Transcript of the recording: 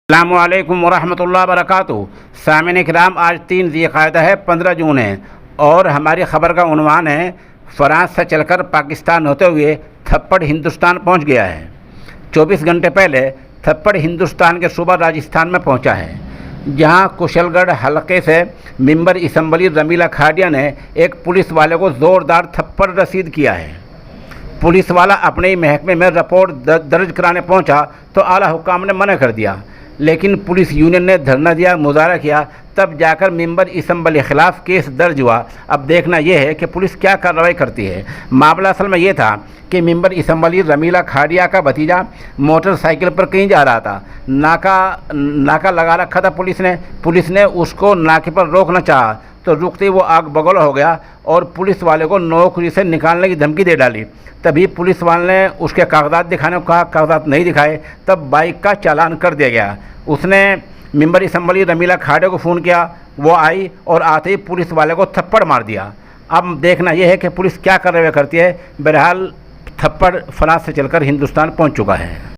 अस्सलामुअलैकुम वरहमतुल्लाहि वबरकातुहू। सामिन इकराम, आज 3 ज़िलक़ादा है, 15 जून है और हमारी ख़बर का उन्वान है फ़्रांस से चलकर पाकिस्तान होते हुए थप्पड़ हिंदुस्तान पहुंच गया है। 24 घंटे पहले थप्पड़ हिंदुस्तान के सूबा राजस्थान में पहुंचा है, जहां कुशलगढ़ हलके से मेंबर असम्बली रमीला खाड़िया ने एक पुलिस वाले को ज़ोरदार थप्पड़ रसीद किया है। पुलिस वाला अपने ही महकमे में रिपोर्ट दर्ज कराने पहुंचा तो आला हुक्काम ने मना कर दिया, लेकिन पुलिस यूनियन ने धरना दिया, मुजाहरा किया, तब जाकर मेंबर असम्बली के ख़िलाफ़ केस दर्ज हुआ। अब देखना यह है कि पुलिस क्या कार्रवाई करती है। मामला असल में ये था कि मेंबर असम्बली रमीला खाड़िया का भतीजा मोटरसाइकिल पर कहीं जा रहा था। नाका लगा रखा था पुलिस ने उसको नाके पर रोकना चाहा तो रुकते ही वो आग बगौला हो गया और पुलिस वाले को नौकरी से निकालने की धमकी दे डाली। तभी पुलिस वाले ने उसके कागजात दिखाने को कहा, कागजात नहीं दिखाए, तब बाइक का चालान कर दिया गया। उसने मेंबर असम्बली रमीला खाड़े को फ़ोन किया, वो आई और आते ही पुलिस वाले को थप्पड़ मार दिया। अब देखना यह है कि पुलिस क्या कार्रवाई करती है। बहरहाल थप्पड़ फ्रांस से चलकर हिंदुस्तान पहुंच चुका है।